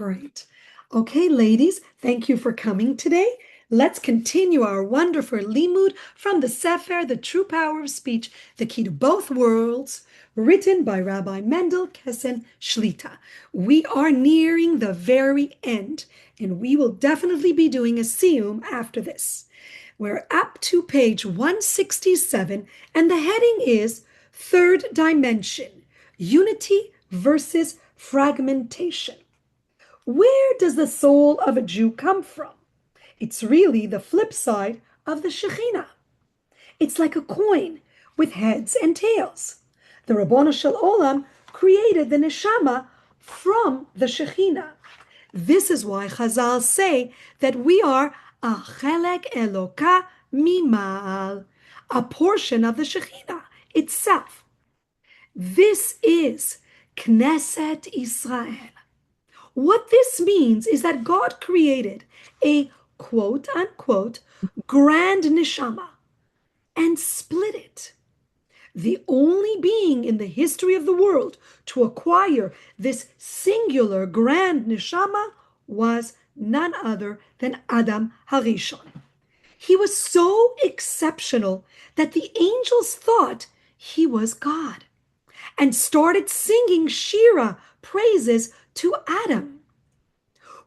Great. Okay, ladies, thank you for coming today. Let's continue our wonderful limud from the Sefer, The True Power of Speech, the Key to Both Worlds, written by Rabbi Mendel Kessin Shlita. We are nearing the very end, and we will definitely be doing a siyum after this. We're up to page 167, and the heading is Third Dimension, Unity versus Fragmentation. Where does the soul of a Jew come from? It's really the flip side of the Shekhinah. It's like a coin with heads and tails. The Rabbono Shel Olam created the neshama from the Shekhinah. This is why Chazal say that we are a chelek eloka mimal, a portion of the Shekhinah itself. This is Knesset Israel. What this means is that God created a quote-unquote grand neshama and split it. The only being in the history of the world to acquire this singular grand neshama was none other than Adam HaRishon. He was so exceptional that the angels thought he was God and started singing Shira praises to Adam.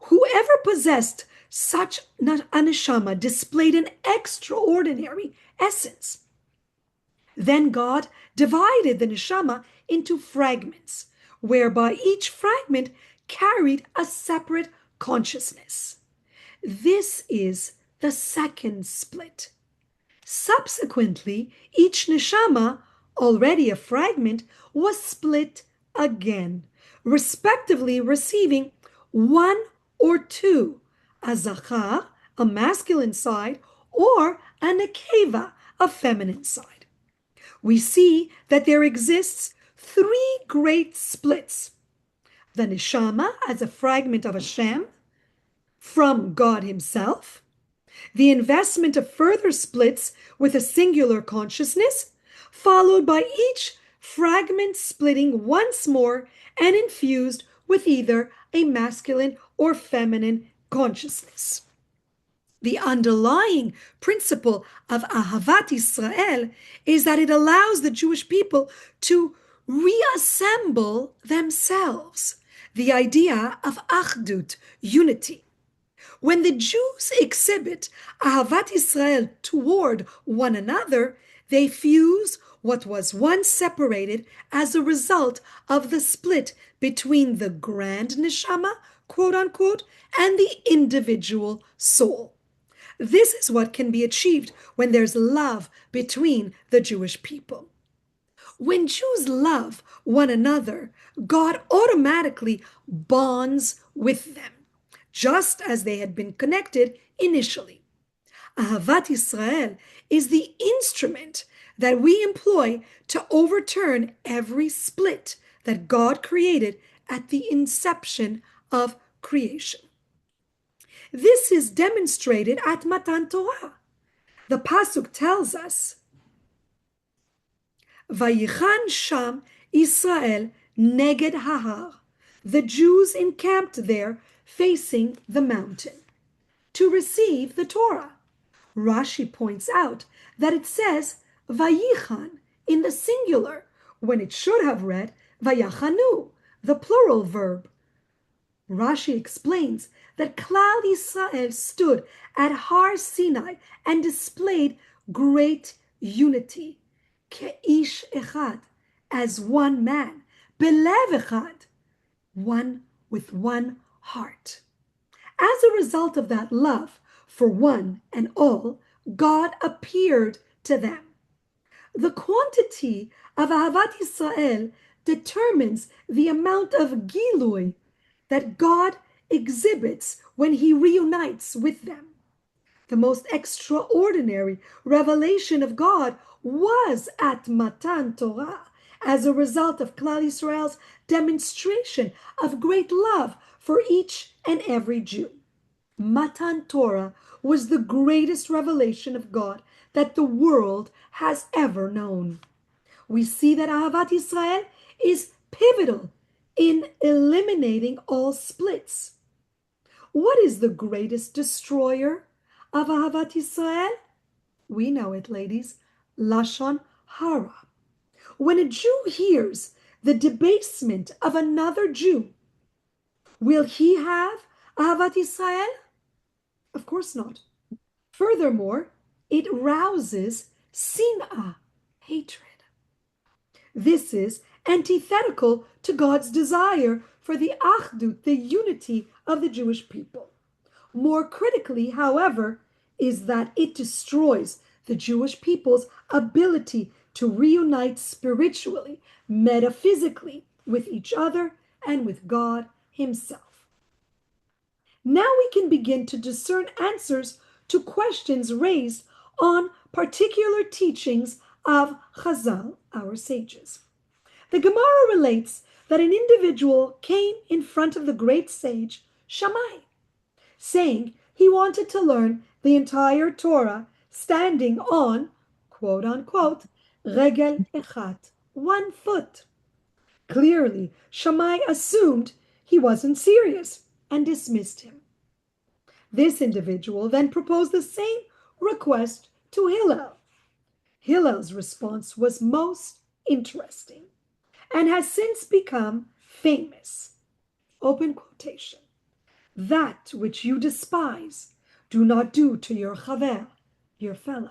Whoever possessed such a neshama displayed an extraordinary essence. Then God divided the neshama into fragments, whereby each fragment carried a separate consciousness. This is the second split. Subsequently, each neshama, already a fragment, was split again, respectively receiving one or two, a zachar, a masculine side, or a nekeva, a feminine side. We see that there exists three great splits. The neshama as a fragment of Hashem from God himself, the investment of further splits with a singular consciousness, followed by each fragment splitting once more and infused with either a masculine or feminine consciousness. The underlying principle of Ahavat Yisrael is that it allows the Jewish people to reassemble themselves, the idea of Achdut, unity. When the Jews exhibit Ahavat Yisrael toward one another, they fuse what was once separated as a result of the split between the grand neshama, quote unquote, and the individual soul. This is what can be achieved when there's love between the Jewish people. When Jews love one another, God automatically bonds with them, just as they had been connected initially. Ahavat Yisrael is the instrument that we employ to overturn every split that God created at the inception of creation. This is demonstrated at Matan Torah. The pasuk tells us, Vayichan sham Israel neged hahar. The Jews encamped there facing the mountain to receive the Torah. Rashi points out that it says Vayichan in the singular when it should have read Vayachanu, the plural verb. Rashi explains that Klal Yisrael stood at Har Sinai and displayed great unity, ke'ish echad, as one man, belev echad, one with one heart. As a result of that love for one and all, God appeared to them. The quantity of Ahavat Yisrael determines the amount of gilui that God exhibits when he reunites with them. The most extraordinary revelation of God was at Matan Torah as a result of Klal Yisrael's demonstration of great love for each and every Jew. Matan Torah was the greatest revelation of God that the world has ever known. We see that Ahavat Yisrael is pivotal in eliminating all splits. What is the greatest destroyer of Ahavat Yisrael? We know it, ladies. Lashon Hara. When a Jew hears the debasement of another Jew, will he have Ahavat Yisrael? Of course not. Furthermore, it rouses sin'ah, hatred. This is antithetical to God's desire for the achdut, the unity of the Jewish people. More critically, however, is that it destroys the Jewish people's ability to reunite spiritually, metaphysically, with each other and with God Himself. Now we can begin to discern answers to questions raised on particular teachings of Chazal, our sages. The Gemara relates that an individual came in front of the great sage Shammai, saying he wanted to learn the entire Torah standing on, quote unquote, regel echat, 1 foot. Clearly, Shammai assumed he wasn't serious and dismissed him. This individual then proposed the same request to Hillel. Hillel's response was most interesting and has since become famous. Open quotation. That which you despise, do not do to your chaver, your fellow.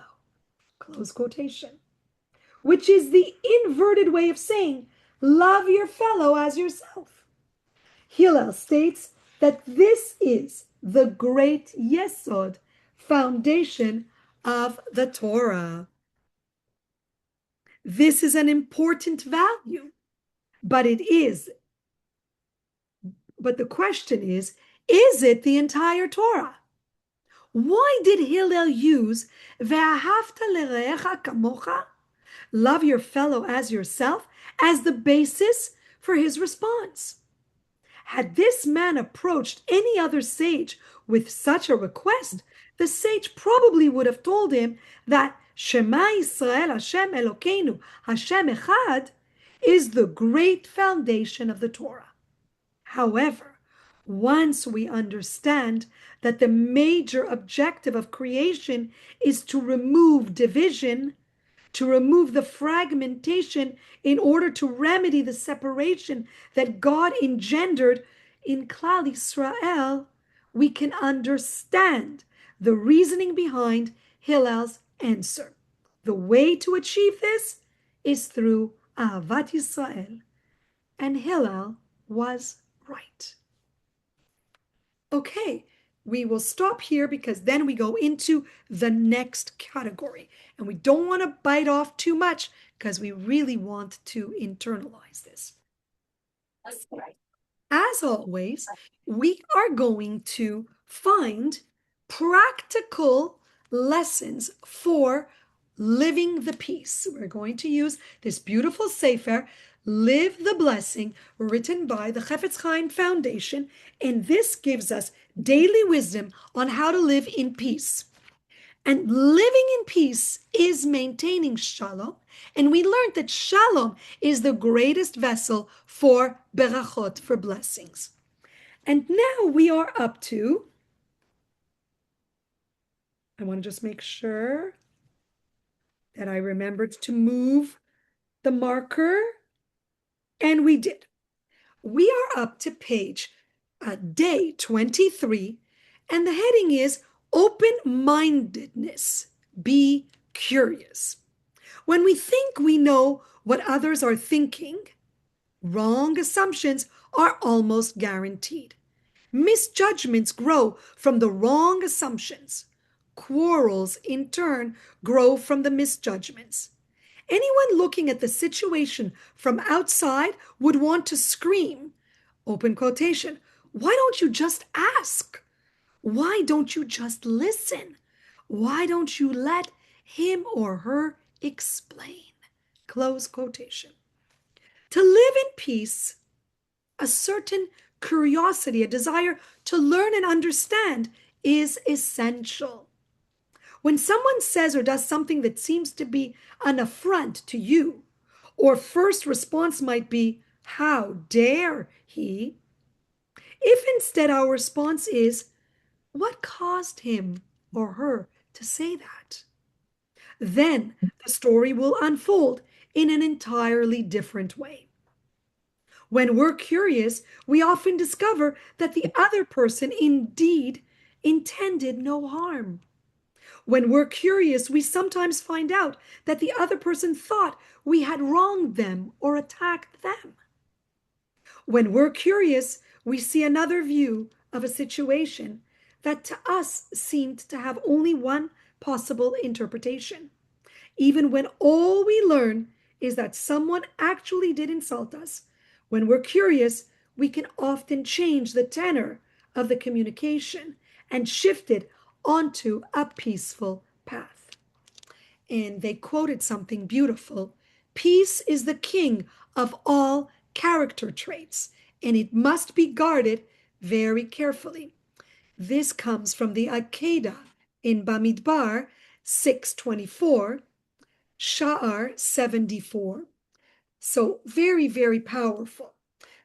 Close quotation. Which is the inverted way of saying, love your fellow as yourself. Hillel states that this is the great yesod, foundation of the Torah. This is an important value, but the question is it the entire Torah? Why did Hillel use ve'ahavta l're'echa kamocha, love your fellow as yourself, as the basis for his response? Had this man approached any other sage with such a request, the sage probably would have told him that Shema Yisrael Hashem Elokeinu Hashem Echad is the great foundation of the Torah. However, once we understand that the major objective of creation is to remove division, to remove the fragmentation in order to remedy the separation that God engendered in Klal Yisrael, we can understand the reasoning behind Hillel's answer. The way to achieve this is through Ahavat Yisrael, and Hillel was right. Okay, we will stop here because then we go into the next category. And we don't want to bite off too much because we really want to internalize this. As always, we are going to find practical lessons for living the peace. We're going to use this beautiful Sefer, Live the Blessing, written by the Chefetz Chaim Foundation, and this gives us daily wisdom on how to live in peace. And living in peace is maintaining shalom, and we learned that shalom is the greatest vessel for berachot, for blessings. And now we are up to, I want to just make sure that I remembered to move the marker. And we did. We are up to day 23, and the heading is open-mindedness. Be curious. When we think we know what others are thinking, wrong assumptions are almost guaranteed. Misjudgments grow from the wrong assumptions. Quarrels, in turn, grow from the misjudgments. Anyone looking at the situation from outside would want to scream, open quotation, why don't you just ask? Why don't you just listen? Why don't you let him or her explain? Close quotation. To live in peace, a certain curiosity, a desire to learn and understand is essential. When someone says or does something that seems to be an affront to you, or first response might be, how dare he? If instead our response is, What caused him or her to say that? Then the story will unfold in an entirely different way. When we're curious, we often discover that the other person indeed intended no harm. When we're curious, we sometimes find out that the other person thought we had wronged them or attacked them. When we're curious, we see another view of a situation that to us seemed to have only one possible interpretation, even when all we learn is that someone actually did insult us. When we're curious, we can often change the tenor of the communication and shift it onto a peaceful path. And they quoted something beautiful. Peace is the king of all character traits, and it must be guarded very carefully. This comes from the Akedah in Bamidbar 624, Sha'ar 74. So very, very powerful.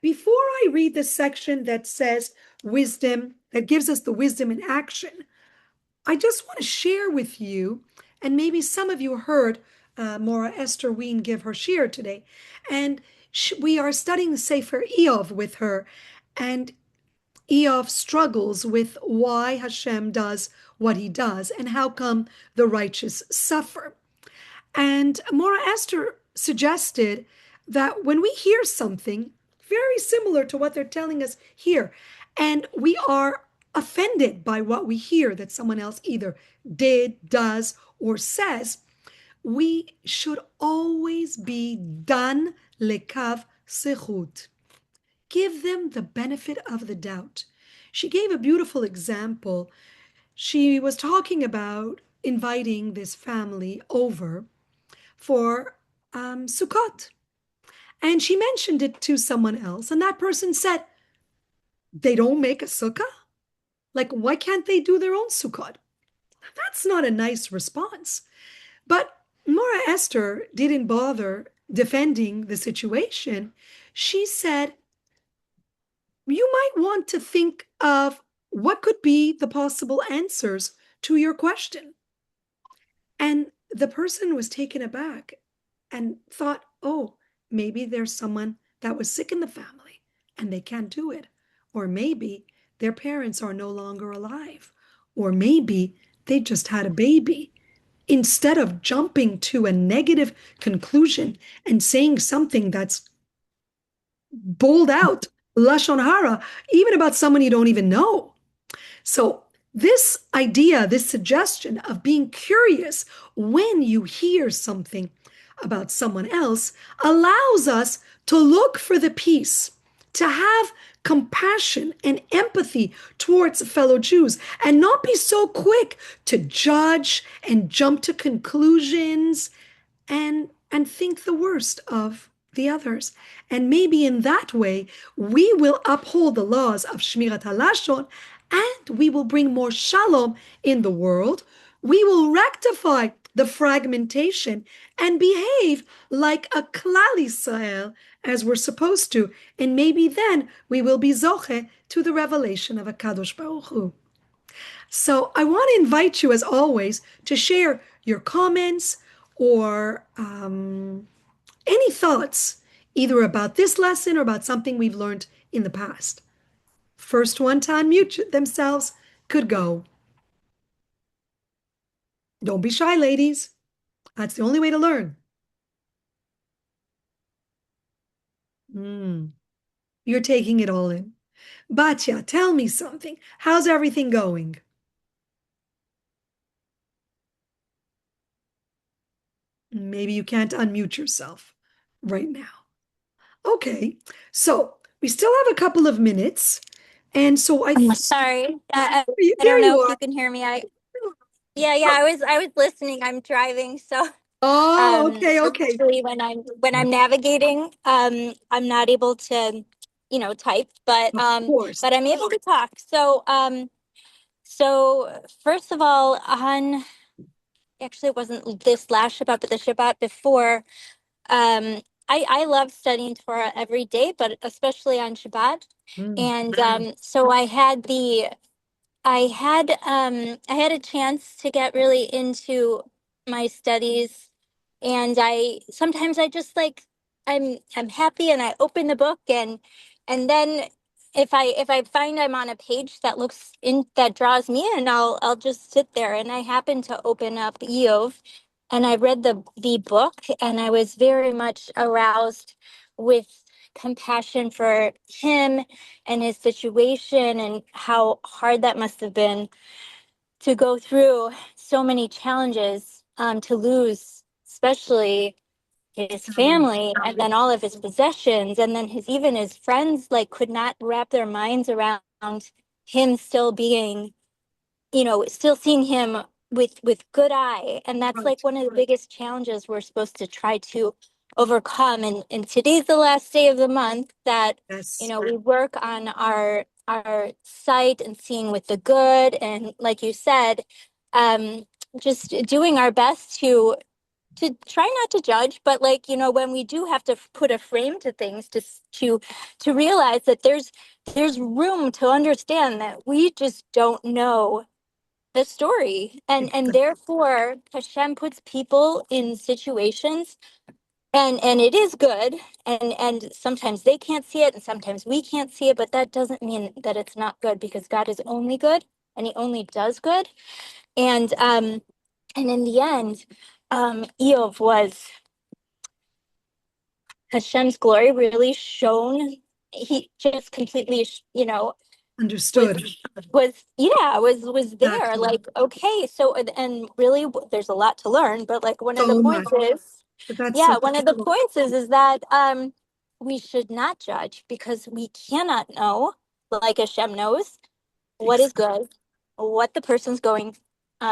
Before I read the section that says wisdom, that gives us the wisdom in action, I just want to share with you, and maybe some of you heard Mora Esther Ween give her share today, and we are studying the Sefer Eov with her, and Eov struggles with why Hashem does what he does and how come the righteous suffer. And Mora Esther suggested that when we hear something very similar to what they're telling us here, and we are offended by what we hear that someone else either did, does, or says, we should always be dan lekav sechut. Give them the benefit of the doubt. She gave a beautiful example. She was talking about inviting this family over for Sukkot. And she mentioned it to someone else, and that person said, they don't make a sukkah? Like, why can't they do their own Sukkot? That's not a nice response. But Mora Esther didn't bother defending the situation. She said, you might want to think of what could be the possible answers to your question. And the person was taken aback and thought, oh, maybe there's someone that was sick in the family and they can't do it. Or maybe their parents are no longer alive. Or maybe they just had a baby. Instead of jumping to a negative conclusion and saying something that's bowled out, Lashon Hara, even about someone you don't even know. So this idea, this suggestion of being curious when you hear something about someone else allows us to look for the peace, to have compassion and empathy towards fellow Jews, and not be so quick to judge and jump to conclusions and think the worst of the others. And maybe in that way, we will uphold the laws of Shmirat HaLashon, and we will bring more shalom in the world. We will rectify the fragmentation and behave like a Klal Yisrael as we're supposed to. And maybe then we will be zoche to the revelation of a Kadosh Baruch Hu. So I want to invite you, as always, to share your comments or any thoughts, either about this lesson or about something we've learned in the past. First one to unmute themselves could go. Don't be shy, ladies. That's the only way to learn. You're taking it all in. Batya, tell me something. How's everything going? Maybe you can't unmute yourself right now. Okay, so we still have a couple of minutes. And so I'm sorry. I there don't know you if are. you can hear me. I was listening. I'm driving, so Oh, okay. usually when I'm navigating, I'm not able to, type, but Of course. I'm able to talk. So first of all, on actually it wasn't this last Shabbat, but the Shabbat before, I love studying Torah every day, but especially on Shabbat. And so I had I had a chance to get really into my studies, and I sometimes I just like I'm happy and I open the book, and then if I find I'm on a page that looks in that draws me in, I'll just sit there, and I happened to open up Eov, and I read the book, and I was very much aroused with compassion for him and his situation and how hard that must have been to go through so many challenges, to lose, especially his family and then all of his possessions, and then his friends like could not wrap their minds around him still being, still seeing him with good eye. And that's like Right. one of the biggest challenges we're supposed to try to overcome. And today's the last day of the month that, Yes. we work on our sight and seeing with the good. And like you said, um, just doing our best to try not to judge, but like, when we do have to put a frame to things, to realize that there's room to understand that we just don't know the story, and Exactly. therefore Hashem puts people in situations, and it is good, and sometimes they can't see it and sometimes we can't see it, but that doesn't mean that it's not good, because God is only good and he only does good. And in the end, Eov was Hashem's glory really shone. He just completely, was Understood. was there, Exactly. like, okay, so, and really there's a lot to learn, but like one of the So points much. is, But that's yeah, so one of the true. points is that we should not judge, because we cannot know, like Hashem knows, what is Exactly. good, what the person's going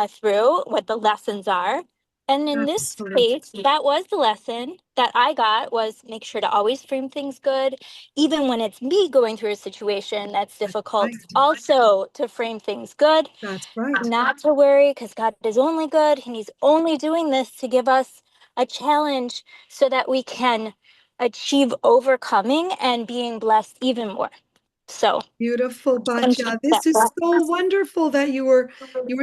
through, what the lessons are. And in this Absolutely. case, that was the lesson that I got, was make sure to always frame things good, even when it's me going through a situation that's That's difficult, right. also to frame things good, That's right. not to worry, because God is only good and he's only doing this to give us a challenge so that we can achieve overcoming and being blessed even more. So, Beautiful, friendship Batya. that This is so wonderful that you were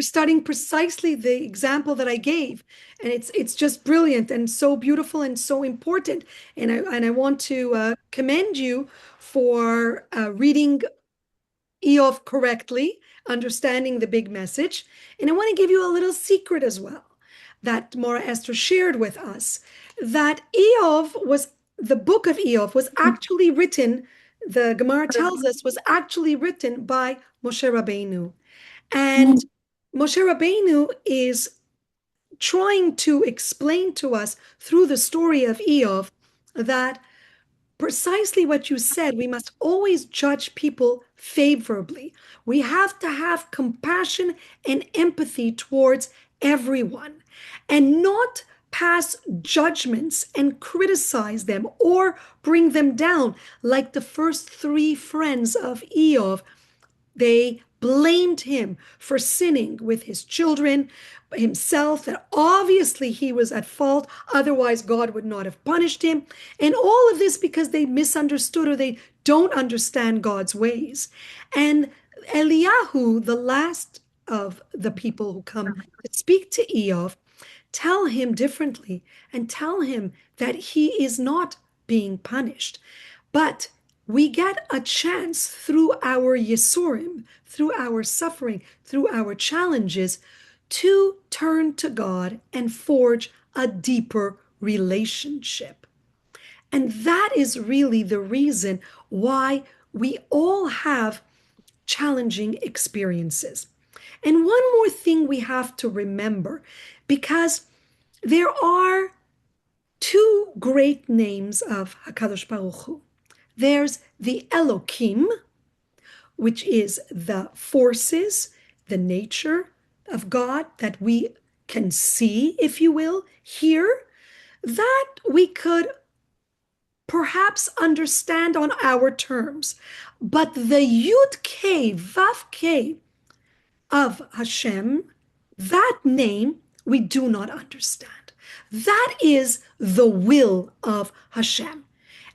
studying precisely the example that I gave. And it's just brilliant and so beautiful and so important. And I want to commend you for reading Eov correctly, understanding the big message. And I want to give you a little secret as well that Mora Esther shared with us, that the book of Eov was actually written, the Gemara tells us, was actually written by Moshe Rabbeinu. And Moshe Rabbeinu is trying to explain to us through the story of Eov that precisely what you said. We must always judge people favorably. We have to have compassion and empathy towards everyone and not pass judgments and criticize them or bring them down like the first three friends of Eov. They blamed him for sinning with his children, himself, that obviously he was at fault, otherwise God would not have punished him. And all of this because they misunderstood or they don't understand God's ways. And Eliyahu, the last of the people who come to speak to Eov, tell him differently and tell him that he is not being punished. But we get a chance through our Yisurim, through our suffering, through our challenges, to turn to God and forge a deeper relationship. And that is really the reason why we all have challenging experiences. And one more thing we have to remember, because there are two great names of HaKadosh Baruch Hu. There's the Elohim, which is the forces, the nature of God that we can see, if you will, hear, that we could perhaps understand on our terms. But the Yud K, Vav K of Hashem, that name we do not understand. That is the will of Hashem.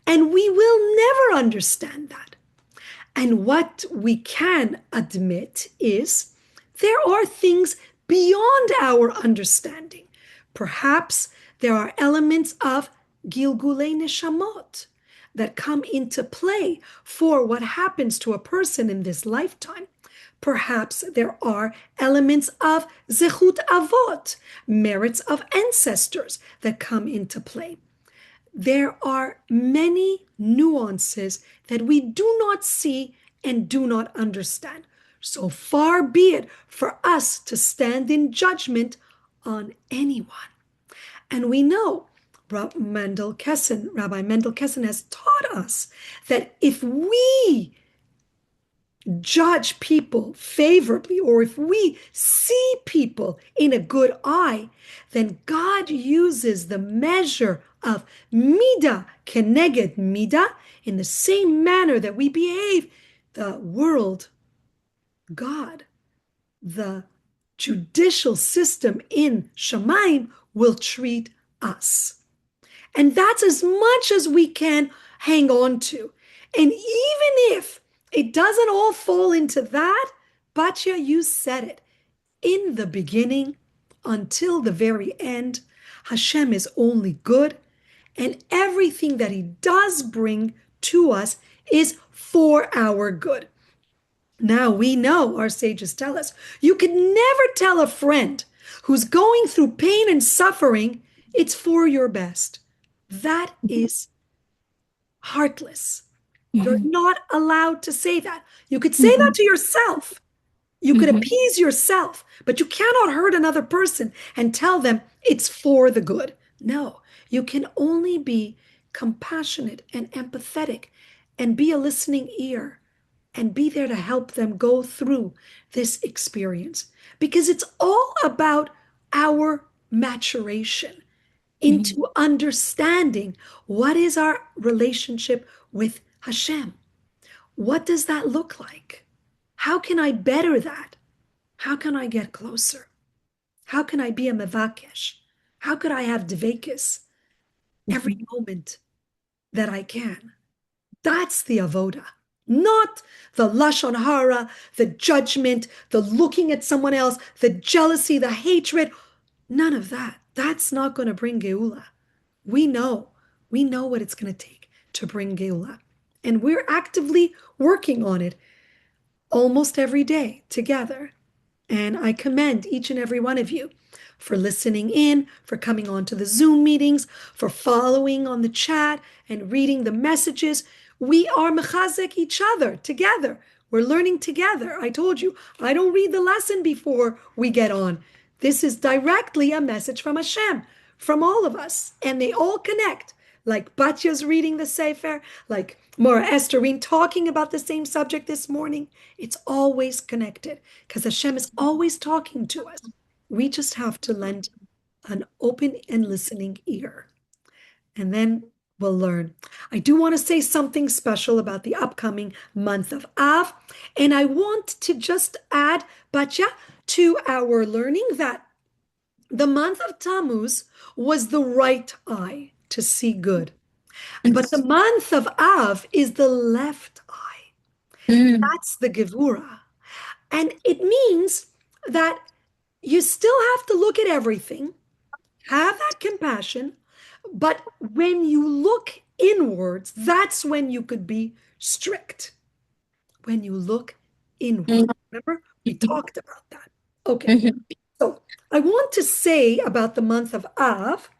And we will never understand that. And what we can admit is there are things beyond our understanding. Perhaps there are elements of gilgulei neshamot that come into play for what happens to a person in this lifetime. Perhaps there are elements of zechut avot, merits of ancestors that come into play. There are many nuances that we do not see and do not understand. So far be it for us to stand in judgment on anyone. And we know Rabbi Mendel Kessin has taught us that if we judge people favorably, or if we see people in a good eye, then God uses the measure of midah keneged midah in the same manner that we behave. The world, God, the judicial system in Shamayim will treat us. And that's as much as we can hang on to. And even if it doesn't all fall into that, Batya, you said it. In the beginning, until the very end, Hashem is only good, and everything that he does bring to us is for our good. Now we know, our sages tell us, you could never tell a friend who's going through pain and suffering, it's for your best. That is heartless. You're not allowed to say that. You could say that to yourself. You could appease yourself, but you cannot hurt another person and tell them it's for the good. No, you can only be compassionate and empathetic and be a listening ear and be there to help them go through this experience, because it's all about our maturation into understanding what is our relationship with Hashem. What does that look like? How can I better that? How can I get closer? How can I be a mevakesh? How could I have dvekis every moment that I can? That's the avoda, not the lashon hara, the judgment, the looking at someone else, the jealousy, the hatred. None of that. That's not going to bring geula. We know what it's going to take to bring geula. And we're actively working on it almost every day together. And I commend each and every one of you for listening in, for coming on to the Zoom meetings, for following on the chat and reading the messages. We are mechazek each other together. We're learning together. I told you, I don't read the lesson before we get on. This is directly a message from Hashem, from all of us, and they all connect. Like Batya's reading the Sefer, like Mora Estherine talking about the same subject this morning. It's always connected because Hashem is always talking to us. We just have to lend an open and listening ear, and then we'll learn. I do want to say something special about the upcoming month of Av, and I want to just add, Batya, to our learning that the month of Tammuz was the right eye to see good. But the month of Av is the left eye. That's the Gevura. And it means that you still have to look at everything, have that compassion, but when you look inwards, that's when you could be strict. When you look inward. Remember, we talked about that. Okay. So I want to say about the month of Av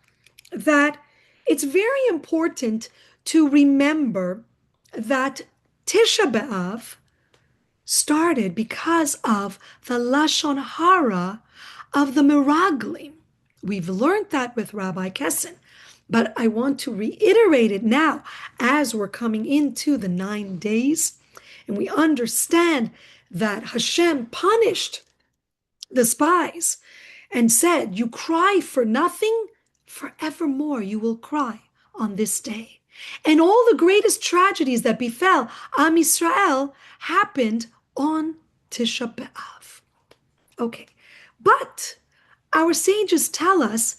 that it's very important to remember that Tisha B'Av started because of the Lashon Hara of the Miraglim. We've learned that with Rabbi Kessin, but I want to reiterate it now as we're coming into the 9 days, and we understand that Hashem punished the spies and said, you cry for nothing, forevermore you will cry on this day. And all the greatest tragedies that befell Am Yisrael happened on Tisha B'Av. Okay, but our sages tell us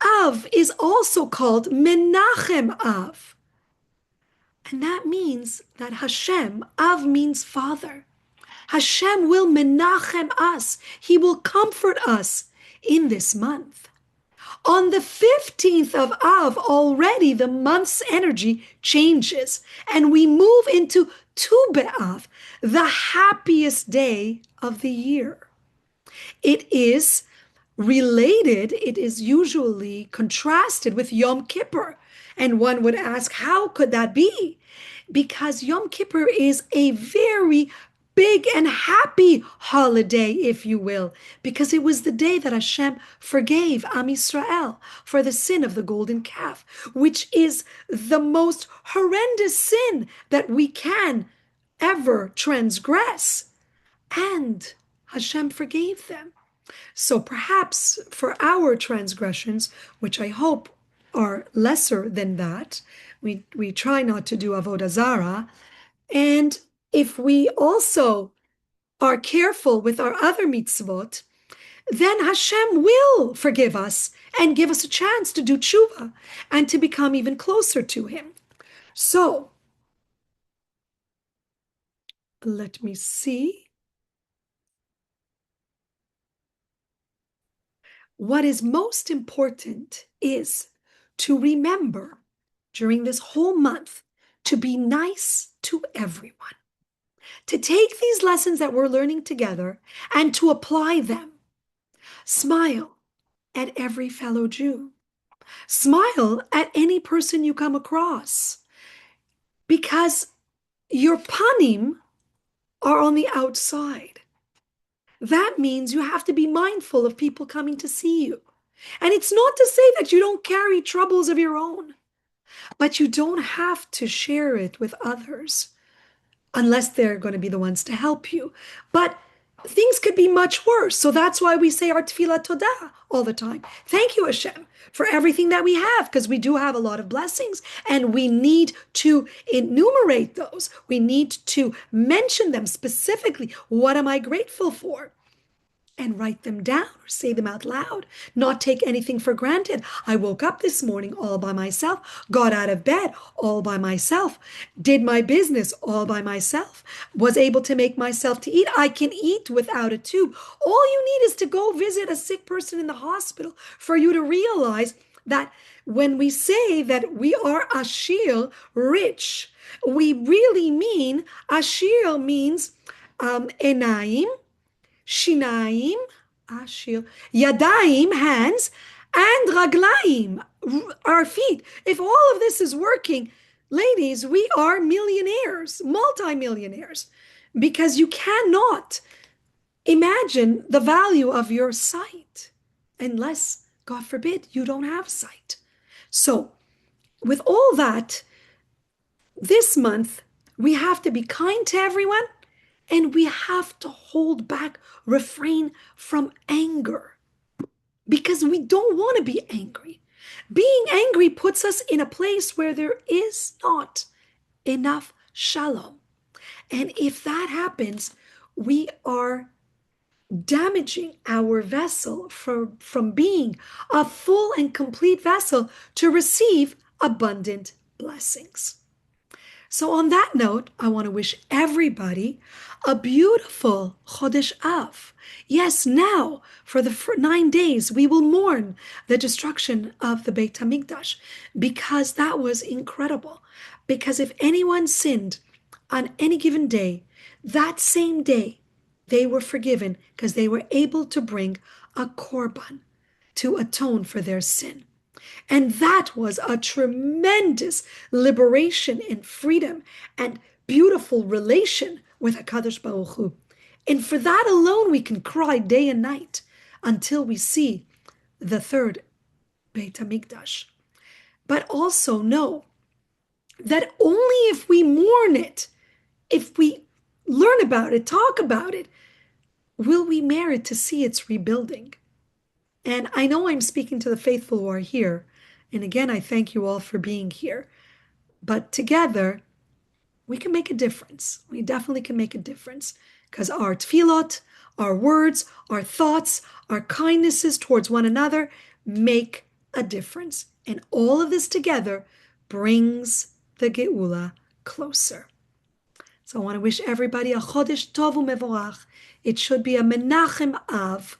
Av is also called Menachem Av. And that means that Hashem, Av means father. Hashem will menachem us. He will comfort us in this month. On the 15th of Av, already the month's energy changes and we move into Tu B'Av, the happiest day of the year. It is related, it is usually contrasted with Yom Kippur. And one would ask, how could that be? Because Yom Kippur is a very big and happy holiday, if you will, because it was the day that Hashem forgave Am Yisrael for the sin of the golden calf, which is the most horrendous sin that we can ever transgress. And Hashem forgave them. So perhaps for our transgressions, which I hope are lesser than that, we try not to do avodah zarah, and if we also are careful with our other mitzvot, then Hashem will forgive us and give us a chance to do tshuva and to become even closer to Him. So let me see. What is most important is to remember during this whole month to be nice to everyone, to take these lessons that we're learning together and to apply them. Smile at every fellow Jew. Smile at any person you come across, because your panim are on the outside. That means you have to be mindful of people coming to see you. And it's not to say that you don't carry troubles of your own, but you don't have to share it with others unless they're going to be the ones to help you. But things could be much worse. So that's why we say our tefillah todah all the time. Thank you, Hashem, for everything that we have, because we do have a lot of blessings and we need to enumerate those. We need to mention them specifically. What am I grateful for? And write them down or say them out loud, not take anything for granted. I woke up this morning all by myself, got out of bed all by myself, did my business all by myself, was able to make myself to eat. I can eat without a tube. All you need is to go visit a sick person in the hospital for you to realize that when we say that we are ashir, rich, we really mean, ashir means enayim, Shinaim, ashir, yadayim, hands, and raglaim, our feet. If all of this is working, ladies, we are millionaires, multimillionaires, because you cannot imagine the value of your sight unless, God forbid, you don't have sight. So, with all that, this month, we have to be kind to everyone. And we have to hold back, refrain from anger, because we don't want to be angry. Being angry puts us in a place where there is not enough shalom. And if that happens, we are damaging our vessel from being a full and complete vessel to receive abundant blessings. So on that note, I want to wish everybody a beautiful Chodesh Av. Yes, now, for the 9 days, we will mourn the destruction of the Beit HaMikdash, because that was incredible. Because if anyone sinned on any given day, that same day, they were forgiven because they were able to bring a korban to atone for their sin. And that was a tremendous liberation and freedom and beautiful relation with HaKadosh Baruch Hu. And for that alone, we can cry day and night until we see the third Beit HaMikdash. But also know that only if we mourn it, if we learn about it, talk about it, will we merit to see its rebuilding. And I know I'm speaking to the faithful who are here. And again, I thank you all for being here. But together, we can make a difference. We definitely can make a difference, because our tefillot, our words, our thoughts, our kindnesses towards one another make a difference. And all of this together brings the geula closer. So I want to wish everybody a Chodesh Tov u'Mevorach. It should be a Menachem Av,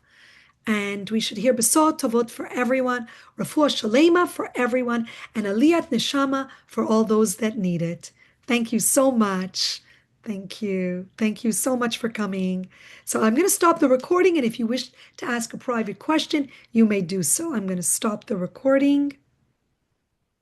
and we should hear Besot Tovot for everyone, Refuah Shalema for everyone, and Aliyat Neshama for all those that need it. Thank you so much. Thank you. Thank you so much for coming. So I'm going to stop the recording, and if you wish to ask a private question, you may do so. I'm going to stop the recording.